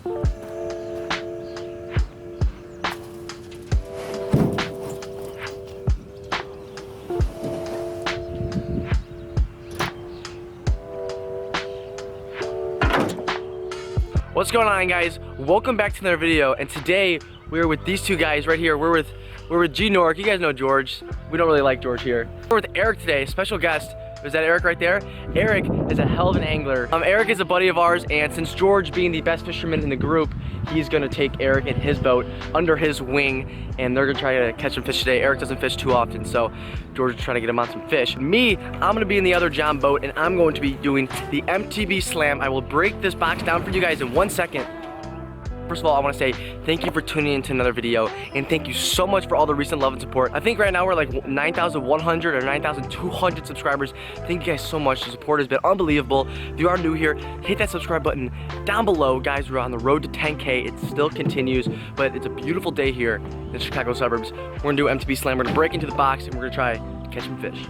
What's going on, guys? Welcome back to another video, and today we're with these two guys right here. We're with G Nork. You guys know George. We don't really like George here. We're with Eric today, special guest. Is that Eric right there? Eric is a hell of an angler. Eric is a buddy of ours, and since George being the best fisherman in the group, he's gonna take Eric in his boat under his wing, and they're gonna try to catch some fish today. Eric doesn't fish too often, so George is trying to get him on some fish. Me, I'm gonna be in the other John boat, and I'm going to be doing the MTB slam. I will break this box down for you guys in 1 second. First of all, I want to say thank you for tuning into another video, and thank you so much for all the recent love and support. I think right now we're like 9,100 or 9,200 subscribers. Thank you guys so much. The support has been unbelievable. If you are new here, hit that subscribe button down below. Guys, we're on the road to 10K. It still continues, but it's a beautiful day here in the Chicago suburbs. We're gonna do MTB slam. We're gonna break into the box, and we're gonna try to catch some fish.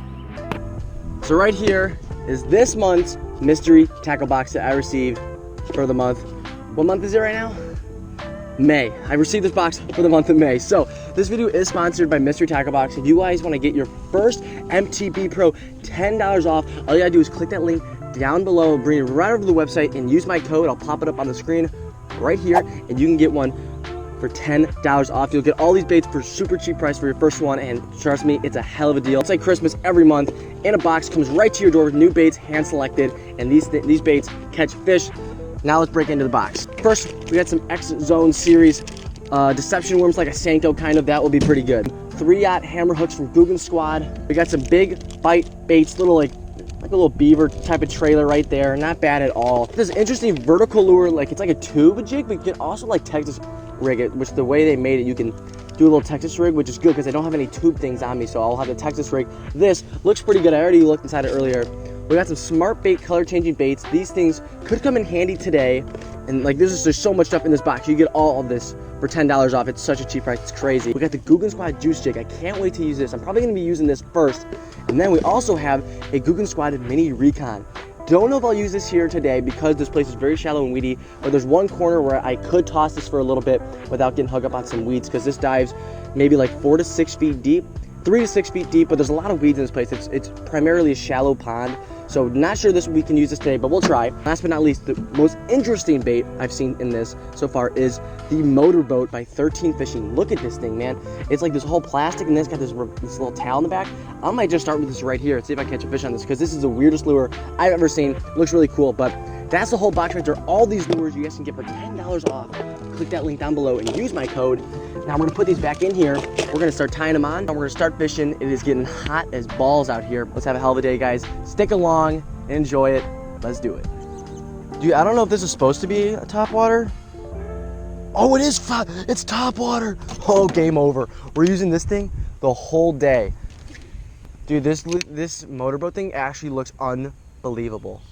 So right here is this month's mystery tackle box that I received for the month. What month is it right now? May. I received this box for the month of May. So this video is sponsored by Mystery Tackle Box. If you guys want to get your first MTB Pro $10 off, all you gotta do is click that link down below, bring it right over to the website, and use my code. I'll pop it up on the screen right here, and you can get one for $10 off. You'll get all these baits for super cheap price for your first one, and trust me, it's a hell of a deal. It's like Christmas every month, and a box comes right to your door with new baits, hand selected, and these baits catch fish. Now let's break into the box. First, we got some X Zone series deception worms, like a Sanko kind of. That will be pretty good. 3-aught hammer hooks from Guggen Squad. We got some big bite baits, like a little beaver type of trailer right there. Not bad at all. This interesting vertical lure, like it's like a tube jig, but you can also like Texas rig it, which the way they made it, you can do a little Texas rig, which is good because I don't have any tube things on me, so I'll have the Texas rig. This looks pretty good. I already looked inside it earlier. We got some smart bait color changing baits. These things could come in handy today. And like there's so much stuff in this box. You get all of this for $10 off. It's such a cheap price, it's crazy. We got the Guggen Squad juice jig. I can't wait to use this. I'm probably gonna be using this first. And then we also have a Guggen Squad mini recon. Don't know if I'll use this here today because this place is very shallow and weedy, but there's one corner where I could toss this for a little bit without getting hung up on some weeds, because this dives maybe like 4 to 6 feet deep, 3 to 6 feet deep, but there's a lot of weeds in this place. It's primarily a shallow pond. So not sure we can use this today, but we'll try. Last but not least, the most interesting bait I've seen in this so far is the motorboat by 13 Fishing. Look at this thing, man. It's like this whole plastic, and then it's got this little towel in the back. I might just start with this right here and see if I can catch a fish on this, because this is the weirdest lure I've ever seen. It looks really cool, but that's the whole box right there. All these lures you guys can get for $10 off. Click that link down below and use my code. Now we're gonna put these back in here. We're gonna start tying them on, and we're gonna start fishing. It is getting hot as balls out here. Let's have a hell of a day, guys. Stick along and enjoy it. Let's do it. Dude, I don't know if this is supposed to be a Topwater. Oh, it is. It's Topwater. Oh, game over. We're using this thing the whole day. Dude, this motorboat thing actually looks unbelievable.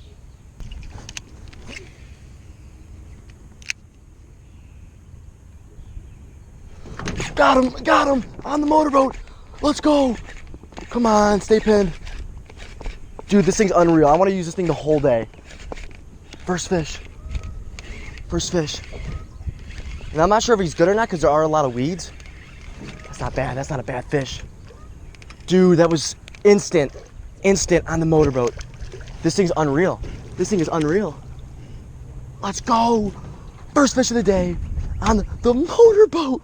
Got him on the motorboat. Let's go. Come on, stay pinned. Dude, this thing's unreal. I want to use this thing the whole day. First fish. And I'm not sure if he's good or not because there are a lot of weeds. That's not bad. That's not a bad fish. Dude, that was instant on the motorboat. This thing's unreal. This thing is unreal. Let's go. First fish of the day on the motorboat.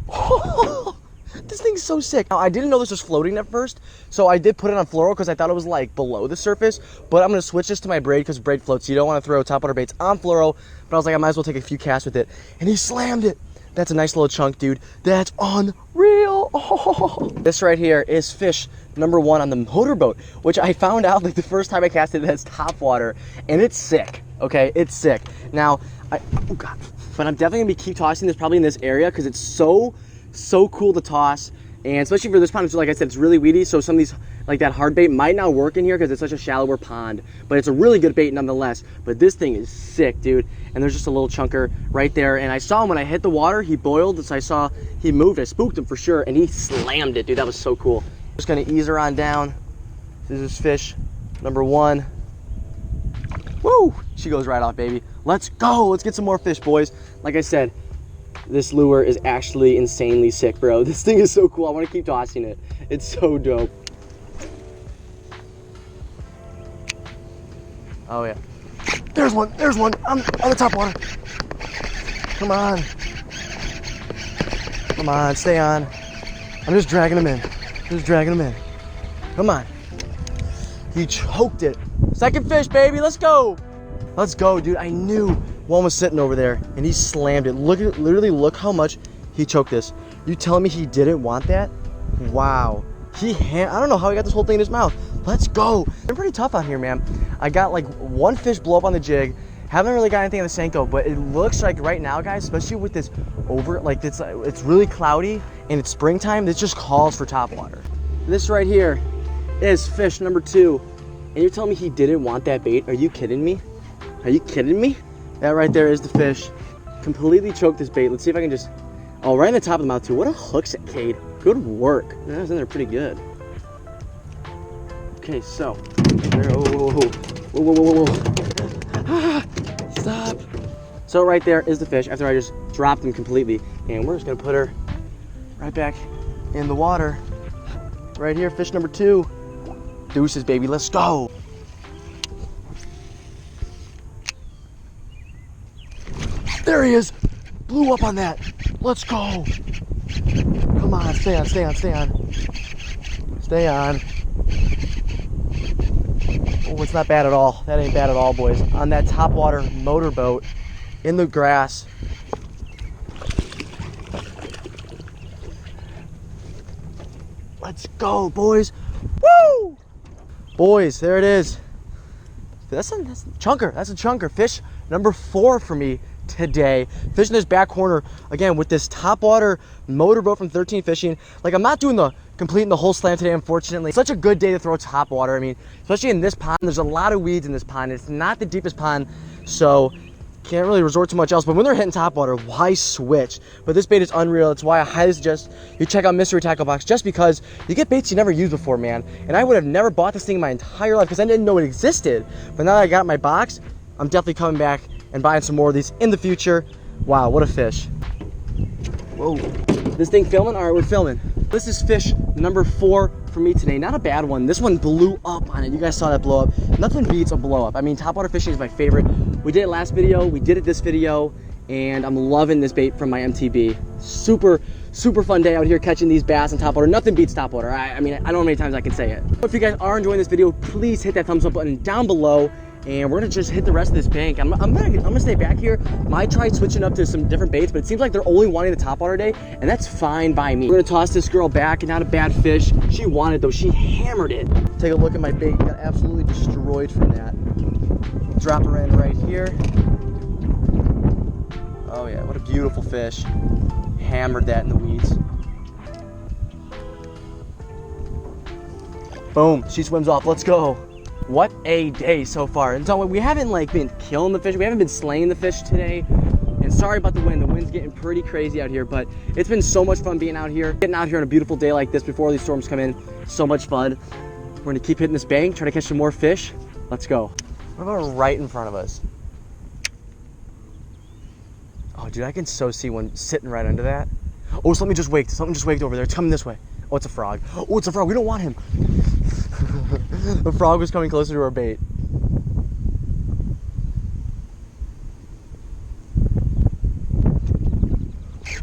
Oh, this thing's so sick. Now, I didn't know this was floating at first, so I did put it on fluoro because I thought it was like below the surface, but I'm gonna switch this to my braid because braid floats. You don't want to throw topwater baits on fluoro, but I was like, I might as well take a few casts with it, and he slammed it. That's a nice little chunk, dude. That's unreal. Oh. This right here is fish number 1 on the motorboat, which I found out like the first time I casted it as Topwater, and it's sick. Okay, it's sick. Now, oh God. But I'm definitely gonna keep tossing this probably in this area because it's so cool to toss, and especially for this pond, like I said, it's really weedy, so some of these, like that hard bait might not work in here because it's such a shallower pond, but it's a really good bait nonetheless. But this thing is sick, dude, and there's just a little chunker right there, and I saw him when I hit the water, he boiled, so I saw he moved. I spooked him for sure, and he slammed it, dude. That was so cool. Just gonna ease her on down. This is fish number 1. Woo! She goes right off, baby. Let's go. Let's get some more fish, boys. Like I said, this lure is actually insanely sick, bro. This thing is so cool. I want to keep tossing it. It's so dope. Oh yeah. There's one on the top water. Come on. Come on, stay on. I'm just dragging him in. Come on. He choked it. Second fish, baby, let's go. Let's go, dude. I knew one was sitting over there and he slammed it. Literally look how much he choked this. You telling me he didn't want that? Wow. I don't know how he got this whole thing in his mouth. Let's go. They're pretty tough out here, man. I got like one fish blow up on the jig. Haven't really got anything on the Senko, but it looks like right now, guys, especially with this it's really cloudy and it's springtime, this just calls for topwater. This right here is fish number 2. And you're telling me he didn't want that bait? Are you kidding me? Are you kidding me? That right there is the fish. Completely choked this bait. Let's see if I can just, oh, right in the top of the mouth too. What a hook set, Cade. Good work. That was in there pretty good. Okay, so, there, whoa. Ah, stop. So right there is the fish after I just dropped him completely. And we're just gonna put her right back in the water. Right here, fish number 2. Deuces, baby, let's go. There he is. Blew up on that. Let's go. Come on, stay on. Oh, it's not bad at all. That ain't bad at all, boys. On that topwater motorboat in the grass. Let's go, boys. Woo! Boys, there it is. That's a chunker. That's a chunker. Fish number 4 for me today. Fish in this back corner again with this topwater motorboat from 13 Fishing. Like, I'm not doing completing the whole slam today, unfortunately. Such a good day to throw topwater. I mean, especially in this pond, there's a lot of weeds in this pond. It's not the deepest pond, so can't really resort to much else. But when they're hitting topwater, why switch? But this bait is unreal. It's why I highly suggest you check out Mystery Tackle Box, just because you get baits you never used before, man. And I would have never bought this thing in my entire life because I didn't know it existed. But now that I got my box, I'm definitely coming back and buying some more of these in the future. Wow, what a fish. Whoa. This thing filming? All right, we're filming. This is fish number 4 for me today. Not a bad one. This one blew up on it. You guys saw that blow up. Nothing beats a blow up. I mean, topwater fishing is my favorite. We did it last video. We did it this video. And I'm loving this bait from my MTB. Super fun day out here catching these bass on topwater. Nothing beats topwater. I mean, I don't know how many times I can say it. If you guys are enjoying this video, please hit that thumbs up button down below. And we're gonna just hit the rest of this bank. I'm gonna stay back here. Might try switching up to some different baits, but it seems like they're only wanting the topwater day, and that's fine by me. We're gonna toss this girl back, and not a bad fish. She wanted though, she hammered it. Take a look at my bait, got absolutely destroyed from that. Drop her in right here. Oh yeah, what a beautiful fish. Hammered that in the weeds. Boom, she swims off, let's go. What a day so far. And so we haven't like been killing the fish. We haven't been slaying the fish today. And sorry about the wind. The wind's getting pretty crazy out here, but it's been so much fun being out here. Getting out here on a beautiful day like this before these storms come in. So much fun. We're gonna keep hitting this bank, try to catch some more fish. Let's go. What about right in front of us? Oh, dude, I can so see one sitting right under that. Oh, something just waked over there. It's coming this way. Oh, it's a frog. Oh, it's a frog. We don't want him. The frog was coming closer to our bait.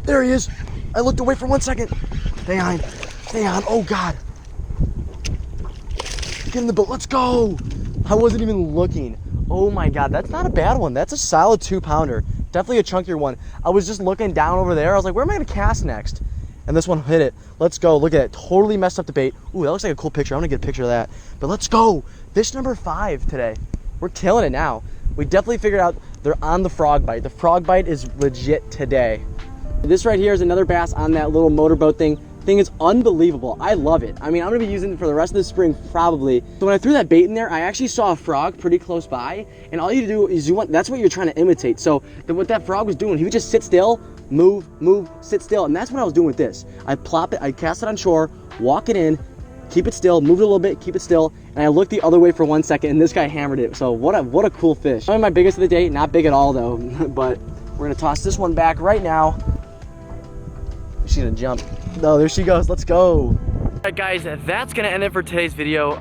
There he is. I looked away for 1 second. Stay on. Oh God. Get in the boat. Let's go. I wasn't even looking. Oh my God, that's not a bad one. That's a solid 2-pounder. Definitely a chunkier one. I was just looking down over there. I was like, where am I gonna cast next? And this one hit it. Let's go. Look at it. Totally messed up the bait. Ooh, that looks like a cool picture. I want to get a picture of that. But let's go. Fish number 5 today. We're killing it now. We definitely figured out they're on the frog bite. The frog bite is legit today. This right here is another bass on that little motorboat thing. Thing is unbelievable. I love it. I mean, I'm gonna be using it for the rest of the spring probably. So when I threw that bait in there, I actually saw a frog pretty close by, and all you do is that's what you're trying to imitate. So what that frog was doing, he would just sit still, move, sit still, and that's what I was doing with this. I plop it, I cast it on shore, walk it in, keep it still, move it a little bit, keep it still, and I looked the other way for 1 second, and this guy hammered it. So what a cool fish. Probably my biggest of the day, not big at all though, but we're gonna toss this one back right now. She's gonna jump. No, there she goes, let's go. Alright guys, that's gonna end it for today's video.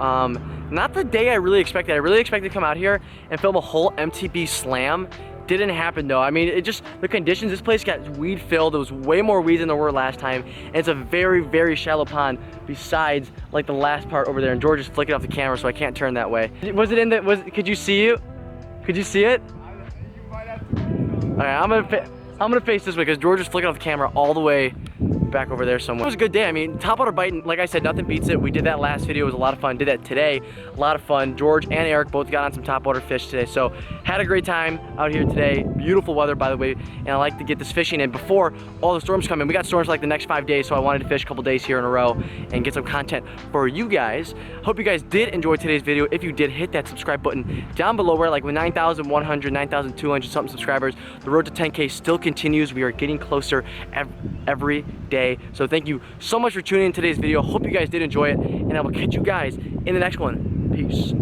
Not the day I really expected. I really expected to come out here and film a whole MTB slam. Didn't happen though. I mean, it just, the conditions, this place got weed filled. There was way more weeds than there were last time. And it's a very, very shallow pond besides like the last part over there. And George is flicking off the camera so I can't turn that way. Was it in the, could you see it? Could you see it? Alright, I'm gonna face this way because George is flicking off the camera all the way back over there somewhere. It was a good day. I mean, topwater biting, like I said, nothing beats it. We did that last video. It was a lot of fun. Did that today. A lot of fun. George and Eric both got on some topwater fish today. So had a great time out here today. Beautiful weather, by the way. And I like to get this fishing in before all the storms come in. We got storms like the next 5 days, so I wanted to fish a couple days here in a row and get some content for you guys. Hope you guys did enjoy today's video. If you did, hit that subscribe button down below. We're like with 9,100, 9,200 something subscribers. The road to 10K still continues. We are getting closer every day. So thank you so much for tuning in today's video. Hope you guys did enjoy it, and I will catch you guys in the next one. Peace.